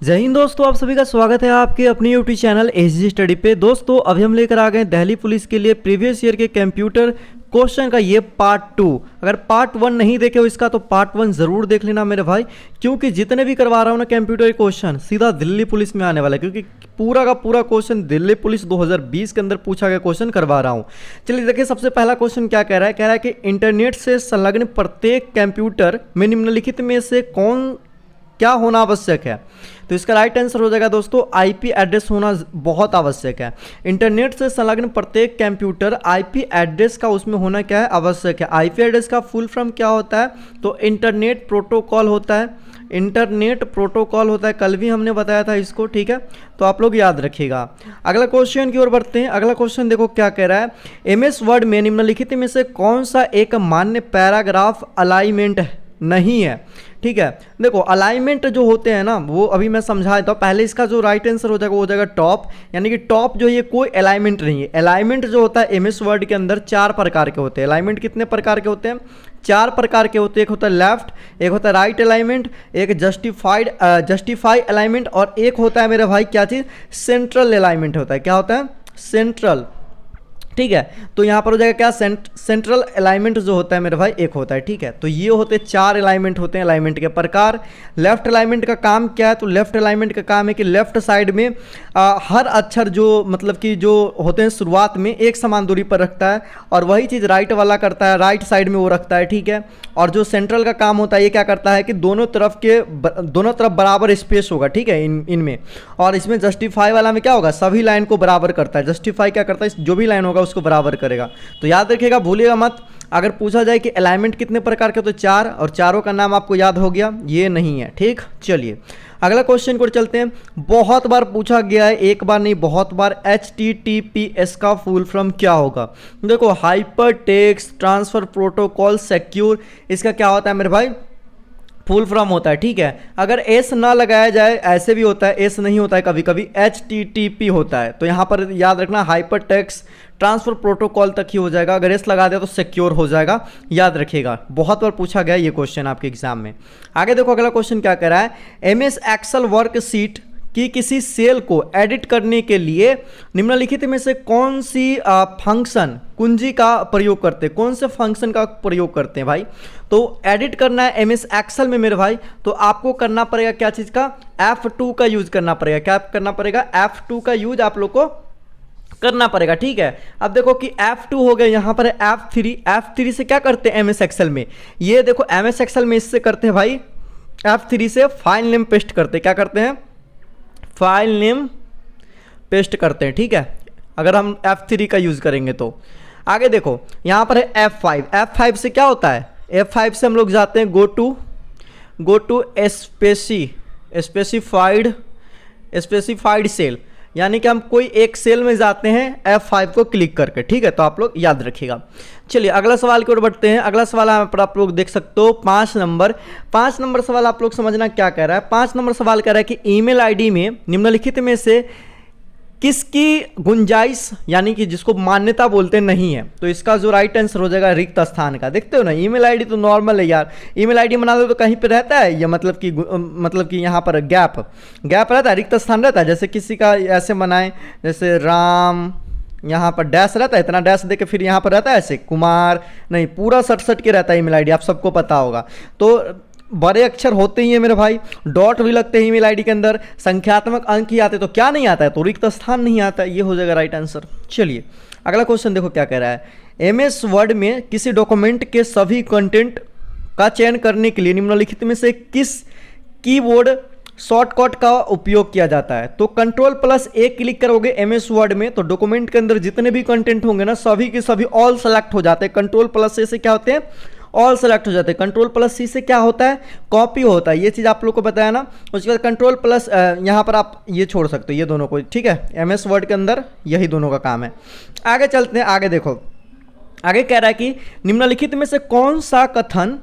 जय हिंद दोस्तों, आप सभी का स्वागत है आपके अपने यूट्यूब चैनल एसजी स्टडी पे। दोस्तों अभी हम लेकर आ गए दिल्ली पुलिस के लिए प्रीवियस ईयर के कंप्यूटर क्वेश्चन का ये पार्ट 2। अगर पार्ट 1 नहीं देखे हो इसका तो पार्ट 1 जरूर देख लेना मेरे भाई, क्योंकि जितने भी करवा रहा हूँ ना कंप्यूटर क्वेश्चन सीधा दिल्ली पुलिस में आने वाला है, क्योंकि पूरा का पूरा क्वेश्चन दिल्ली पुलिस 2020 के अंदर पूछा गया क्वेश्चन करवा रहा हूँ। चलिए देखिए, सबसे पहला क्वेश्चन क्या कह रहा है कि इंटरनेट से संलग्न प्रत्येक कंप्यूटर में निम्नलिखित में से कौन क्या होना आवश्यक है। तो इसका राइट आंसर हो जाएगा दोस्तों आईपी एड्रेस होना बहुत आवश्यक है। इंटरनेट से संलग्न प्रत्येक कंप्यूटर आईपी एड्रेस का उसमें होना क्या है, आवश्यक है। आईपी एड्रेस का फुल फॉर्म क्या होता है, तो इंटरनेट प्रोटोकॉल होता है। इंटरनेट प्रोटोकॉल होता है, कल भी हमने बताया था इसको, ठीक है, तो आप लोग याद रखिएगा। अगला क्वेश्चन की ओर बढ़ते हैं। अगला क्वेश्चन देखो क्या कह रहा है, एमएस वर्ड में निम्नलिखित में से कौन सा एक मान्य पैराग्राफ अलाइनमेंट नहीं है। ठीक है, देखो अलाइनमेंट जो होते हैं ना वो अभी मैं समझा देता हूँ। पहले इसका जो राइट आंसर हो जाएगा वो हो जाएगा टॉप, यानी कि टॉप जो ये कोई अलाइनमेंट नहीं है। अलाइनमेंट जो होता है एमएस वर्ड के अंदर 4 प्रकार के होते हैं। अलाइनमेंट कितने प्रकार के होते हैं, 4 प्रकार के होते हैं। एक होता है लेफ्ट, एक होता है राइट अलाइनमेंट, एक जस्टिफाई अलाइनमेंट, और एक होता है मेरे भाई क्या चीज़, सेंट्रल अलाइनमेंट होता है। क्या होता है, सेंट्रल। ठीक है, तो यहाँ पर हो जाएगा क्या, सेंट्रल अलाइनमेंट जो होता है मेरे भाई एक होता है। ठीक है, तो ये होते 4 अलाइनमेंट होते हैं अलाइनमेंट के प्रकार। लेफ्ट अलाइनमेंट का काम क्या है, तो लेफ्ट अलाइनमेंट का काम है कि लेफ्ट साइड में हर अक्षर जो मतलब कि जो होते हैं शुरुआत में एक समान दूरी पर रखता है, और वही चीज़ राइट वाला करता है, राइट साइड में वो रखता है। ठीक है, और जो सेंट्रल का काम होता है ये क्या करता है कि दोनों तरफ बराबर स्पेस होगा। ठीक है, इनमें। और इसमें जस्टिफाई वाला में क्या होगा, सभी लाइन को बराबर करता है। जस्टिफाई क्या करता है, जो भी लाइन होगा उसको बराबर करेगा। तो याद रखिएगा, भूलिएगा मत। अगर पूछा जाए कि अलाइनमेंट कितने प्रकार के, तो 4, और चारों का नाम आपको याद हो गया, ये नहीं है। ठीक, चलिए अगला क्वेश्चन को चलते हैं। बहुत बार पूछा गया है, एक बार नहीं बहुत बार, HTTPS का फुल फॉर्म क्या होगा। देखो hyper text transfer protocol secure, इसका क्या होता है मेरे भाई, फुल फॉर्म होता है। ठीक है, अगर एस ना लगाया जाए, ऐसे भी होता है, एस नहीं होता है कभी कभी, HTTP होता है। तो यहाँ पर याद रखना हाइपर टेक्स्ट ट्रांसफर प्रोटोकॉल तक ही हो जाएगा। अगर एस लगा दिया तो सिक्योर हो जाएगा, याद रखिएगा। बहुत बार पूछा गया ये क्वेश्चन आपके एग्जाम में। आगे देखो अगला क्वेश्चन क्या कह रहा है, एमएस एक्सेल वर्कशीट कि किसी सेल को एडिट करने के लिए निम्नलिखित में से कौन सी फंक्शन कुंजी का प्रयोग करते हैं, कौन से फंक्शन का प्रयोग करते हैं भाई। तो एडिट करना है एमएस एक्सेल में मेरे भाई, तो आपको करना पड़ेगा क्या चीज़ का, F2 का यूज करना पड़ेगा। क्या करना पड़ेगा, F2 का यूज आप लोग को करना पड़ेगा। ठीक है, अब देखो कि F2 हो गया, यहाँ पर F3। F3 से क्या करते हैं एमएस एक्सेल में, ये देखो एमएस एक्सेल में इससे करते हैं भाई, F3 से फाइल नेम पेस्ट करते हैं। क्या करते हैं, फाइल नेम पेस्ट करते हैं। ठीक है, अगर हम F3 का यूज़ करेंगे तो। आगे देखो यहाँ पर है F5। F5 से क्या होता है, F5 से हम लोग जाते हैं गो टू स्पेसिफाइड सेल, यानी कि हम कोई एक सेल में जाते हैं F5 को क्लिक करके। ठीक है, तो आप लोग याद रखिएगा। चलिए अगला सवाल की ओर बढ़ते हैं। अगला सवाल यहाँ पर आप लोग देख सकते हो 5 नंबर सवाल आप लोग समझना क्या कह रहा है। 5 नंबर सवाल कह रहा है कि ईमेल आईडी में निम्नलिखित में से किसकी गुंजाइश, यानी कि जिसको मान्यता बोलते नहीं है। तो इसका जो राइट आंसर हो जाएगा रिक्त स्थान का। देखते हो ना, ईमेल आईडी तो नॉर्मल है यार, ईमेल आईडी बना दो तो कहीं पे रहता है या मतलब कि यहाँ पर गैप रहता है, रिक्त स्थान रहता है। जैसे किसी का ऐसे बनाए, जैसे राम, यहाँ पर डैश रहता है, इतना डैश दे के फिर यहाँ पर रहता है ऐसे कुमार, नहीं पूरा सट के रहता है ईमेल आईडी, आप सबको पता होगा। तो बड़े अक्षर होते ही हैं मेरे भाई, डॉट भी लगते हैं ईमेल आईडी के अंदर, संख्यात्मक अंक ही आते, तो क्या नहीं आता है, तो रिक्त स्थान नहीं आता है। ये हो जाएगा राइट आंसर। चलिए अगला क्वेश्चन देखो क्या कह रहा है, एमएस वर्ड में किसी डॉक्यूमेंट के सभी कंटेंट का चयन करने के लिए निम्नलिखित में से किस कीबोर्ड शॉर्टकट का उपयोग किया जाता है। तो Ctrl+A क्लिक करोगे एमएस वर्ड में, तो डॉक्यूमेंट के अंदर जितने भी कंटेंट होंगे ना सभी के सभी ऑल सेलेक्ट हो जाते हैं। Ctrl+A से क्या होते हैं, ऑल सेलेक्ट हो जाते हैं। Ctrl+C से क्या होता है, कॉपी होता है। ये चीज़ आप लोग को बताया ना। उसके बाद Ctrl+ यहाँ पर आप ये छोड़ सकते हो, ये दोनों को। ठीक है, एमएस वर्ड के अंदर यही दोनों का काम है। आगे चलते हैं, आगे देखो आगे कह रहा है कि निम्नलिखित में से कौन सा कथन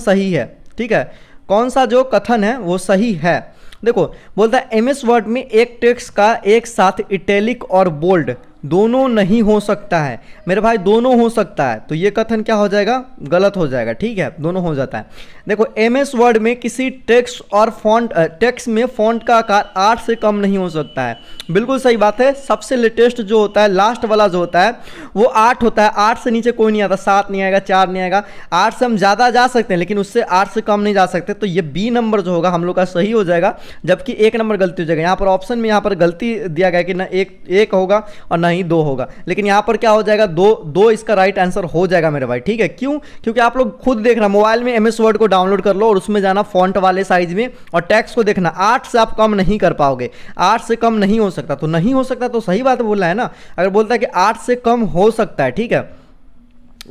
सही है। ठीक है, कौन सा जो कथन है वो सही है। देखो बोलता है एमएस वर्ड में एक टेक्स्ट का एक साथ इटैलिक और बोल्ड दोनों नहीं हो सकता है मेरे भाई, दोनों हो सकता है, तो ये कथन क्या हो जाएगा, गलत हो जाएगा। ठीक है, दोनों हो जाता है। देखो MS वर्ड में किसी टेक्स्ट और फॉन्ट टेक्स्ट में फॉन्ट का आकार 8 से कम नहीं हो सकता है। बिल्कुल सही बात है। सबसे लेटेस्ट जो होता है, लास्ट वाला जो होता है वो 8 होता है। 8 से नीचे कोई नहीं आता, 7 नहीं आएगा, 4 नहीं आएगा। 8 से हम ज़्यादा जा सकते हैं लेकिन उससे 8 से कम नहीं जा सकते। तो ये बी नंबर जो होगा हम लोग का सही हो जाएगा, जबकि 1 नंबर गलती हो जाएगा। यहाँ पर ऑप्शन में यहाँ पर गलती दिया गया कि ना एक होगा और ना ही 2 होगा, लेकिन यहाँ पर क्या हो जाएगा, दो इसका राइट आंसर हो जाएगा मेरे भाई। ठीक है, क्यों? क्योंकि आप लोग खुद देखना, मोबाइल में MS वर्ड को डाउनलोड कर लो और उसमें जाना फॉन्ट वाले साइज में और टेक्स्ट को देखना। 8 से आप कम नहीं कर पाओगे, 8 से कम नहीं हो सकता। तो नहीं हो सकता तो सही बात बोल रहा है ना। अगर बोलता है कि 8 से कम हो सकता है, ठीक है,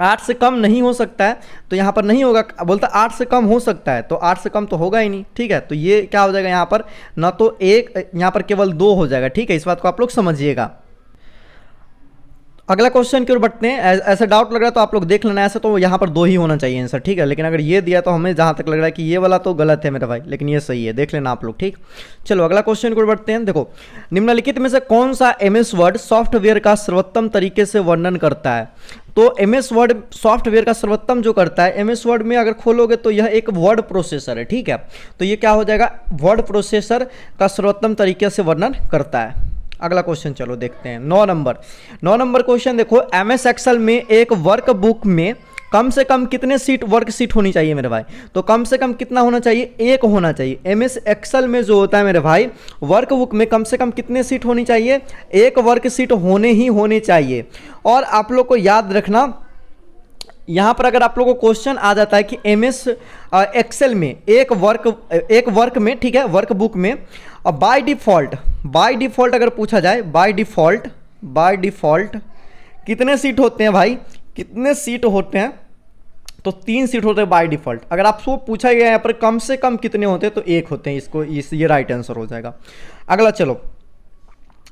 8 से कम नहीं हो सकता है तो यहाँ पर नहीं होगा। बोलता 8 से कम हो सकता है तो 8 से कम तो होगा ही नहीं। ठीक है, तो ये क्या हो जाएगा यहाँ पर, ना तो 1, यहाँ पर केवल 2 हो जाएगा। ठीक है, इस बात को आप लोग समझिएगा। अगला क्वेश्चन की ओर बढ़ते हैं। ऐसा डाउट लग रहा है तो आप लोग देख लेना, ऐसे तो यहाँ पर 2 ही होना चाहिए आंसर। ठीक है, लेकिन अगर ये दिया तो हमें जहाँ तक लग रहा है कि ये वाला तो गलत है मेरा भाई, लेकिन ये सही है, देख लेना आप लोग। ठीक, चलो अगला क्वेश्चन की ओर बढ़ते हैं। देखो, निम्नलिखित में से कौन सा MS वर्ड सॉफ्टवेयर का सर्वोत्तम तरीके से वर्णन करता है? तो MS वर्ड सॉफ्टवेयर का सर्वोत्तम जो करता है, MS वर्ड में अगर खोलोगे तो यह एक वर्ड प्रोसेसर है। ठीक है, तो ये क्या हो जाएगा, वर्ड प्रोसेसर का सर्वोत्तम तरीके से वर्णन करता है। अगला क्वेश्चन चलो देखते हैं। 9 नंबर क्वेश्चन देखो, MS एक्सेल में एक वर्कबुक में कम से कम कितने वर्क शीट होनी चाहिए मेरे भाई? तो कम से कम कितना होना चाहिए, 1 होना चाहिए। MS एक्सेल में जो होता है मेरे भाई, वर्कबुक में कम से कम कितने शीट होनी चाहिए, 1 वर्क शीट होने चाहिए। और आप लोग को याद रखना, यहाँ पर अगर आप लोगों को क्वेश्चन आ जाता है कि MS एक्सेल में एक वर्क में, ठीक है, वर्कबुक में बाय डिफॉल्ट अगर पूछा जाए, बाय डिफॉल्ट कितने सीट होते हैं भाई, कितने सीट होते हैं? तो 3 सीट होते हैं बाय डिफॉल्ट। अगर आपको पूछा गया यहाँ पर कम से कम कितने होते हैं तो 1 होते हैं। ये राइट आंसर हो जाएगा। अगला चलो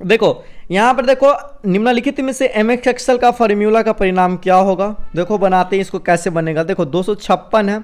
देखो, यहाँ पर देखो, निम्नलिखित में से MS एक्सेल का फॉर्मूला का परिणाम क्या होगा? देखो बनाते हैं इसको, कैसे बनेगा। देखो 256 है,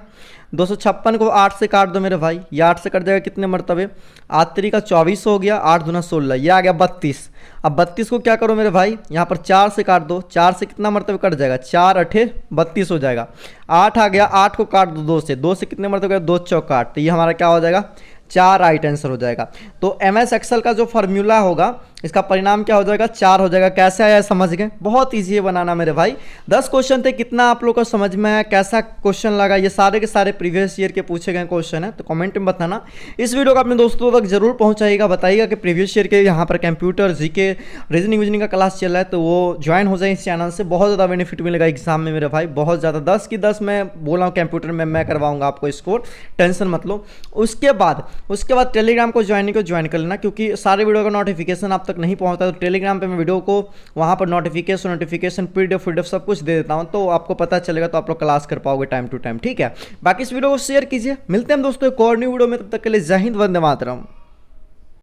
256 को 8 से काट दो मेरे भाई, ये 8 से कट जाएगा कितने मरतबे, 8 3 का 24 हो गया, 8 दूना 16, ये आ गया 32। अब 32 को क्या करो मेरे भाई, यहाँ पर 4 से काट दो, 4 से कितना मरतबे कट जाएगा, 4 8 32 हो जाएगा। 8 आ गया, 8 को काट दो 2 से, 2 से कितने मरतबे, 2 चौक 8, तो ये हमारा क्या हो जाएगा, 4 राइट आंसर हो जाएगा। तो MS एक्सेल का जो फॉर्मूला होगा, इसका परिणाम क्या हो जाएगा, 4 हो जाएगा। कैसे आया समझ गए? बहुत ईजी है बनाना मेरे भाई। 10 क्वेश्चन थे, कितना आप लोग को समझ में आया, कैसा क्वेश्चन लगा? ये सारे के सारे प्रीवियस ईयर के पूछे गए क्वेश्चन है, तो कमेंट में बताना। इस वीडियो को अपने दोस्तों तक जरूर पहुंचाइएगा, बताइएगा कि प्रीवियस ईयर के यहाँ पर कंप्यूटर, GK, रीजनिंग विजनिंग का क्लास चल रहा है, तो वो ज्वाइन हो जाए इस चैनल से। बहुत ज़्यादा बेनिफिट मिलेगा एग्जाम में मेरे भाई, बहुत ज़्यादा। 10 की 10 मैं बोला हूँ, कंप्यूटर में मैं करवाऊंगा आपको स्कोर, टेंशन मत लो। उसके बाद टेलीग्राम को ज्वाइन कर लेना, क्योंकि सारे वीडियो का नोटिफिकेशन आप तक नहीं पहुंचता। तो टेलीग्राम पे मैं वीडियो को वहां पर नोटिफिकेशन PDF सब कुछ दे देता हूं, तो आपको पता चलेगा, तो आप लोग क्लास कर पाओगे टाइम टू टाइम। ठीक है, बाकी इस वीडियो को शेयर कीजिए। मिलते हैं हम दोस्तों एक और न्यू वीडियो में, तब तक के लिए जय हिंद, वंदे मातरम।